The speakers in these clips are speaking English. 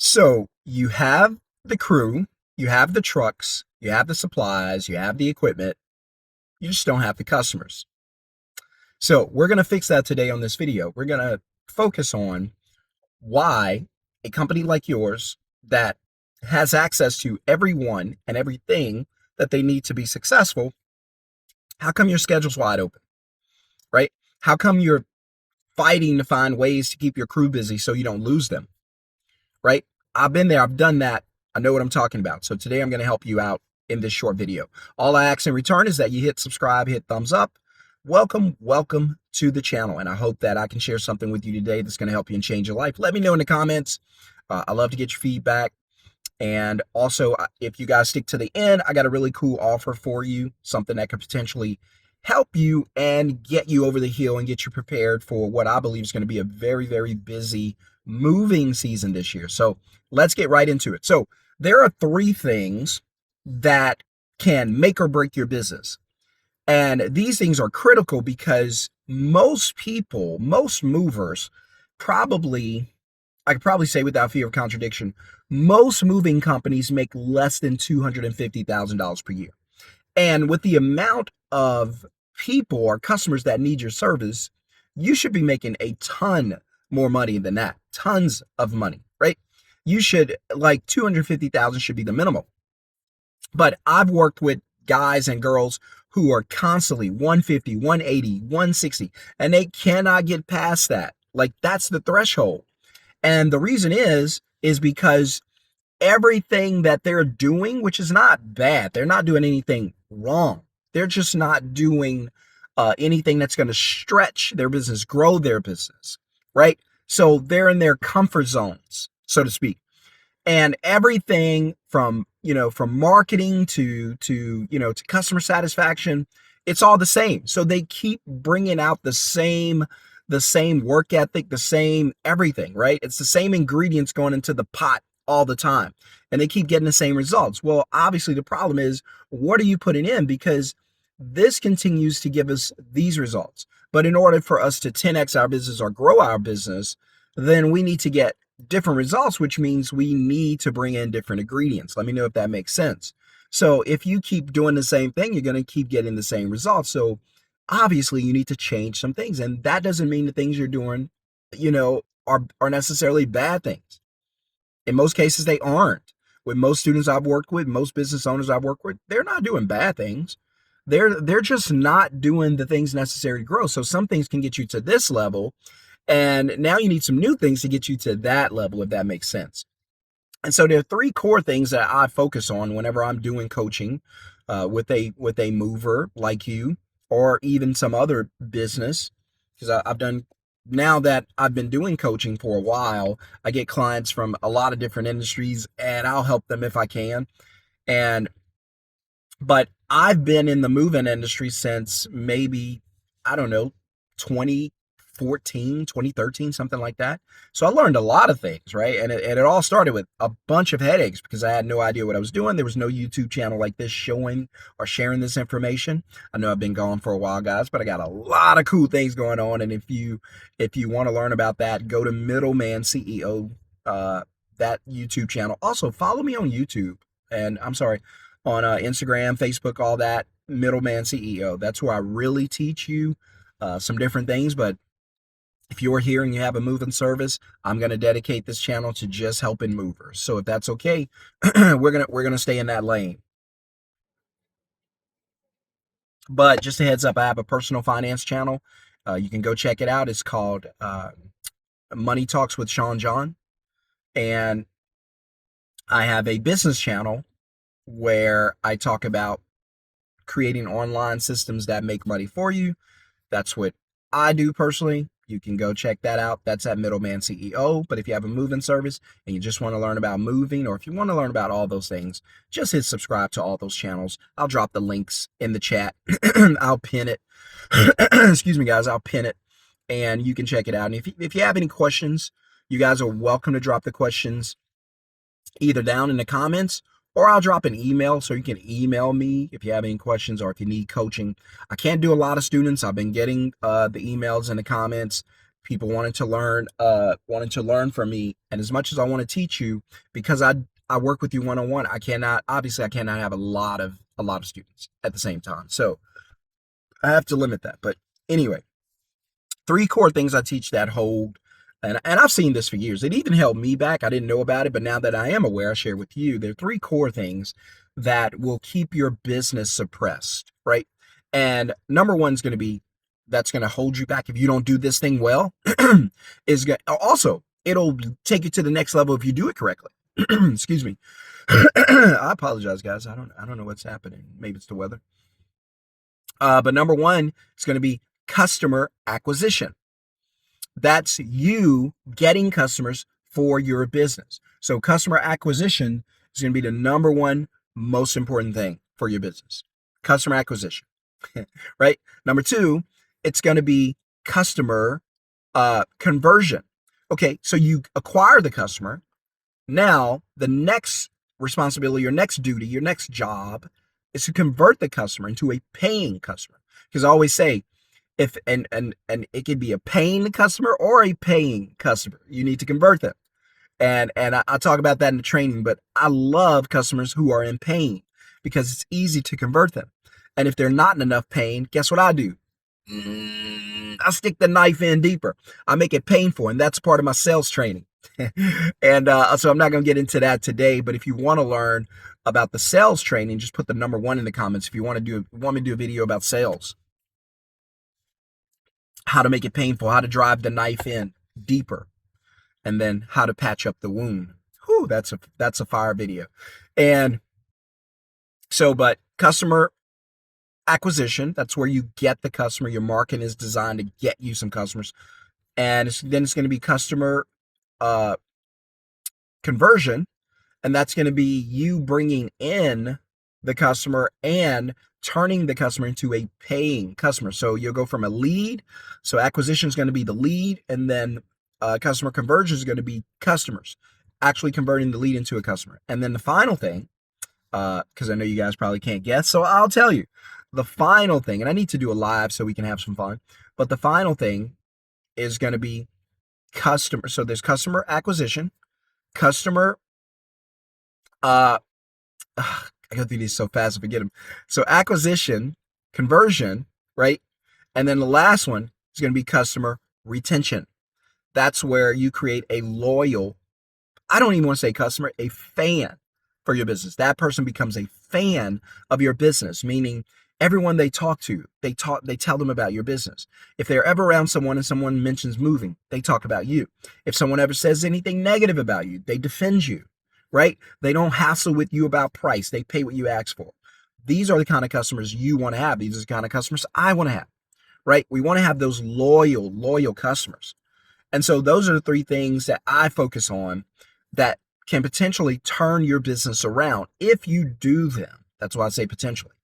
So you have the crew, you have the trucks, you have the supplies, you have the equipment, you just don't have the customers. So we're going to fix that today on this video. We're going to focus on why a company like yours that has access to everyone and everything that they need to be successful, how come your schedule's wide open, right? How come you're fighting to find ways to keep your crew busy so you don't lose them, right? I've been there, I've done that. I know what I'm talking about. So today I'm going to help you out in this short video. All I ask in return is that you hit subscribe, hit thumbs up. Welcome to the channel. And I hope that I can share something with you today that's going to help you and change your life. Let me know in the comments. I love to get your feedback. And also, if you guys stick to the end, I got a really cool offer for you, something that could potentially help you and get you over the hill and get you prepared for what I believe is going to be a very, very busy moving season this year. So let's get right into it. So there are three things that can make or break your business. And these things are critical because most people, most movers, probably, I could probably say without fear of contradiction, most moving companies make less than $250,000 per year. And with the amount of people or customers that need your service, you should be making a ton more money than that. Tons of money, right? You should, like 250,000 should be the minimum. But I've worked with guys and girls who are constantly 150, 180, 160, and they cannot get past that. Like that's the threshold. And the reason is because everything that they're doing, which is not bad, they're not doing anything wrong. They're just not doing anything that's going to stretch their business, grow their business, right? So they're in their comfort zones, so to speak. And everything from, from marketing to customer satisfaction, it's all the same. So they keep bringing out the same work ethic, the same everything, right? It's the same ingredients going into the pot all the time, and they keep getting the same results. Well, obviously the problem is, what are you putting in? Because this continues to give us these results. But in order for us to 10x our business or grow our business, then we need to get different results, which means we need to bring in different ingredients. Let me know if that makes sense. So if you keep doing the same thing, you're going to keep getting the same results. So obviously you need to change some things, and that doesn't mean the things you're doing, are necessarily bad things. In most cases, they aren't. With most students I've worked with, most business owners I've worked with, they're not doing bad things. They're just not doing the things necessary to grow. So some things can get you to this level, and now you need some new things to get you to that level, if that makes sense. And so there are three core things that I focus on whenever I'm doing coaching with a mover like you, or even some other business, because I've done, now that I've been doing coaching for a while, I get clients from a lot of different industries, and I'll help them if I can. But I've been in the moving industry since maybe, I don't know, 2014, 2013, something like that. So I learned a lot of things, right? And it all started with a bunch of headaches because I had no idea what I was doing. There was no YouTube channel like this showing or sharing this information. I know I've been gone for a while, guys, but I got a lot of cool things going on. And if you want to learn about that, go to Middleman CEO, that YouTube channel. Also, follow me on YouTube. And I'm sorry, on Instagram, Facebook, all that, Middleman CEO. That's where I really teach you some different things. But if you're here and you have a moving service, I'm going to dedicate this channel to just helping movers. So if that's okay, we're gonna stay in that lane. But just a heads up, I have a personal finance channel. You can go check it out. It's called Money Talks with Sean John. And I have a business channel where I talk about creating online systems that make money for you. That's what I do personally. You can go check that out. That's at Middleman CEO. But if you have a moving service and you just want to learn about moving, or if you want to learn about all those things, just hit subscribe to all those channels. I'll drop the links in the chat. I'll pin it. Excuse me, guys. I'll pin it, and you can check it out. And if you have any questions, you guys are welcome to drop the questions either down in the comments, or I'll drop an email, so you can email me if you have any questions or if you need coaching. I can't do a lot of students. I've been getting the emails and the comments people wanted to learn from me. And as much as I want to teach you, because I work with you one-on-one, I cannot have a lot of students at the same time. So I have to limit that. But anyway, three core things I teach that hold, and I've seen this for years. It even held me back. I didn't know about it, but now that I am aware, I share with you. There are three core things that will keep your business suppressed, right? And number one is going to be that's going to hold you back if you don't do this thing well. Also, it'll take you to the next level if you do it correctly. Excuse me. I apologize, guys. I don't know what's happening. Maybe it's the weather. But number one is going to be customer acquisition. That's you getting customers for your business. So customer acquisition is going to be the number one most important thing for your business. Customer acquisition, right? Number two, it's going to be customer conversion. Okay, so you acquire the customer. Now, the next responsibility, your next duty, your next job is to convert the customer into a paying customer. Because I always say, if and it could be a paying customer or a paying customer. You need to convert them. And I talk about that in the training, but I love customers who are in pain because it's easy to convert them. And if they're not in enough pain, guess what I do? I stick the knife in deeper. I make it painful, and that's part of my sales training. And so I'm not going to get into that today, but if you want to learn about the sales training, just put the number one in the comments. If you want me to do a video about sales, how to make it painful, how to drive the knife in deeper, and then how to patch up the wound. Whew, that's a fire video. And so, but customer acquisition, that's where you get the customer. Your marketing is designed to get you some customers. And then it's going to be customer conversion, and that's going to be you bringing in the customer and turning the customer into a paying customer. So you'll go from a lead. So acquisition is going to be the lead, and then customer conversion is going to be customers actually converting the lead into a customer. And then the final thing, because I know you guys probably can't guess, so I'll tell you the final thing. And I need to do a live so we can have some fun. But the final thing is going to be customer. So there's customer acquisition, customer I go through these so fast I forget them. So acquisition, conversion, right? And then the last one is going to be customer retention. That's where you create a loyal, I don't even want to say customer, a fan for your business. That person becomes a fan of your business, meaning everyone they talk to, they tell them about your business. If they're ever around someone and someone mentions moving, they talk about you. If someone ever says anything negative about you, they defend you, right? They don't hassle with you about price. They pay what you ask for. These are the kind of customers you want to have. These are the kind of customers I want to have, right? We want to have those loyal customers. And so those are the three things that I focus on that can potentially turn your business around if you do them. That's why I say potentially,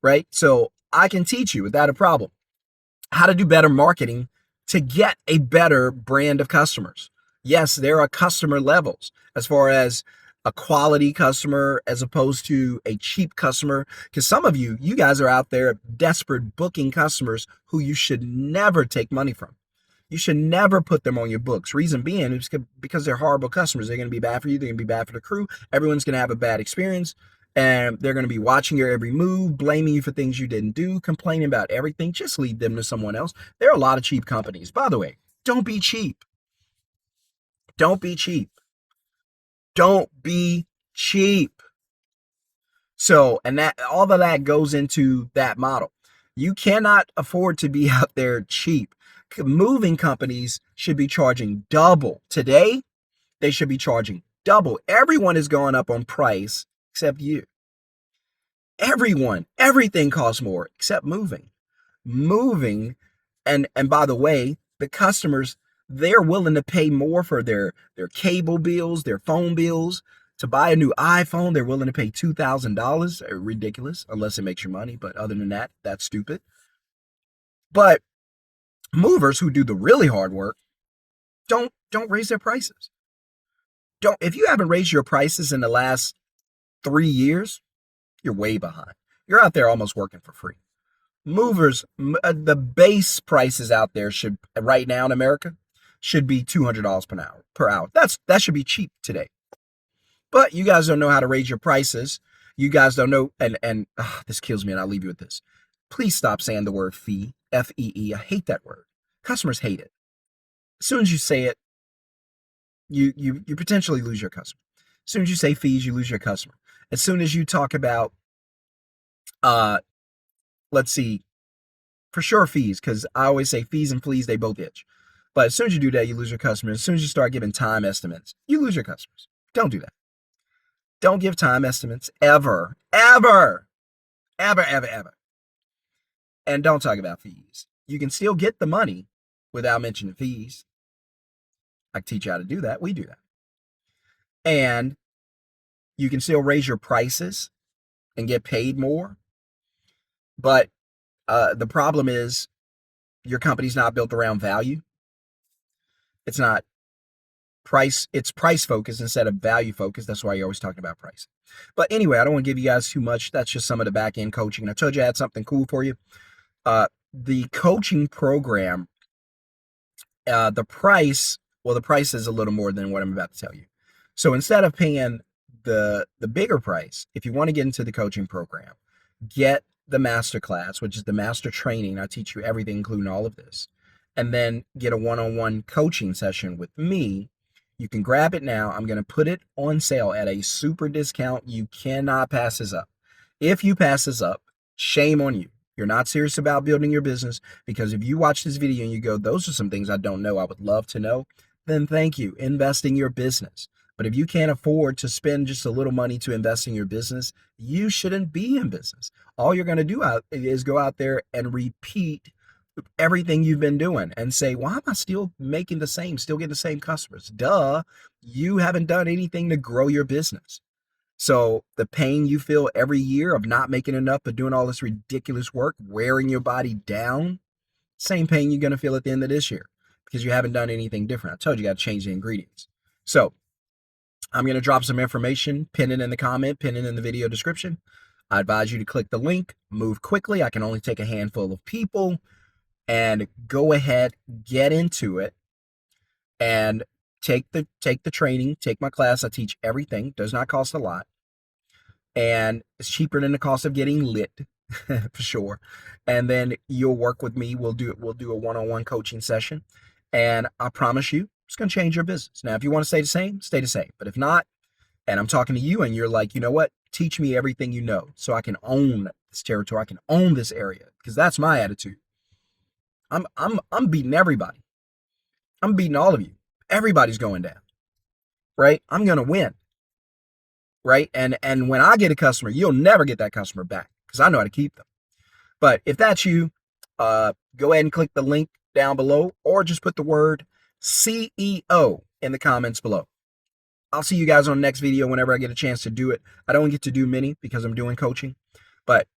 right? So I can teach you without a problem how to do better marketing to get a better brand of customers. Yes, there are customer levels as far as a quality customer as opposed to a cheap customer. Because some of you guys are out there desperate booking customers who you should never take money from. You should never put them on your books. Reason being is because they're horrible customers. They're going to be bad for you. They're going to be bad for the crew. Everyone's going to have a bad experience. And they're going to be watching your every move, blaming you for things you didn't do, complaining about everything. Just leave them to someone else. There are a lot of cheap companies. By the way, don't be cheap. Don't be cheap. Don't be cheap. So, and that all of that goes into that model. You cannot afford to be out there cheap. Moving companies should be charging double. Today, they should be charging double. Everyone is going up on price except you. Everyone, everything costs more except moving. Moving, and by the way, the customers, they're willing to pay more for their cable bills, their phone bills. To buy a new iPhone, they're willing to pay $2,000. Ridiculous, unless it makes you money. But other than that, that's stupid. But movers who do the really hard work don't raise their prices. If you haven't raised your prices in the last 3 years, you're way behind. You're out there almost working for free. Movers, the base prices out there should right now in America should be $200 per hour. That should be cheap today. But you guys don't know how to raise your prices. You guys don't know, and this kills me, and I'll leave you with this. Please stop saying the word fee, F-E-E. I hate that word. Customers hate it. As soon as you say it, you potentially lose your customer. As soon as you say fees, you lose your customer. As soon as you talk about, let's see, for sure fees, because I always say fees and fleas, they both itch. But as soon as you do that, you lose your customers. As soon as you start giving time estimates, you lose your customers. Don't do that. Don't give time estimates ever, ever, ever, ever, ever. And don't talk about fees. You can still get the money without mentioning fees. I teach you how to do that. We do that. And you can still raise your prices and get paid more. But the problem is your company's not built around value. It's not price. It's price focused instead of value focused. That's why you're always talking about price. But anyway, I don't want to give you guys too much. That's just some of the back end coaching. I told you I had something cool for you. The coaching program, the price is a little more than what I'm about to tell you. So instead of paying the bigger price, if you want to get into the coaching program, get the master class, which is the master training. I teach you everything, including all of this, and then get a one-on-one coaching session with me. You can grab it now. I'm going to put it on sale at a super discount. You cannot pass this up. If you pass this up, shame on you. You're not serious about building your business, because if you watch this video and you go, those are some things I don't know, I would love to know, then thank you. Invest in your business. But if you can't afford to spend just a little money to invest in your business, you shouldn't be in business. All you're going to do is go out there and repeat everything you've been doing and say, why am I still making the same, still getting the same customers? Duh, you haven't done anything to grow your business. So the pain you feel every year of not making enough, but doing all this ridiculous work, wearing your body down, same pain you're going to feel at the end of this year because you haven't done anything different. I told you, you got to change the ingredients. So I'm going to drop some information, pin it in the comment, pin it in the video description. I advise you to click the link, move quickly. I can only take a handful of people, and go ahead, get into it, and take the training, take my class. I teach everything. Does not cost a lot. And it's cheaper than the cost of getting lit, for sure. And then you'll work with me. We'll do a one-on-one coaching session. And I promise you, it's going to change your business. Now, if you want to stay the same, stay the same. But if not, and I'm talking to you and you're like, you know what? Teach me everything you know so I can own this territory. I can own this area, because that's my attitude. I'm beating everybody. I'm beating all of you. Everybody's going down, right? I'm going to win, right? And when I get a customer, you'll never get that customer back, because I know how to keep them. But if that's you, go ahead and click the link down below, or just put the word CEO in the comments below. I'll see you guys on the next video whenever I get a chance to do it. I don't get to do many because I'm doing coaching, but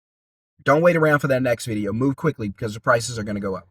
don't wait around for that next video. Move quickly, because the prices are going to go up.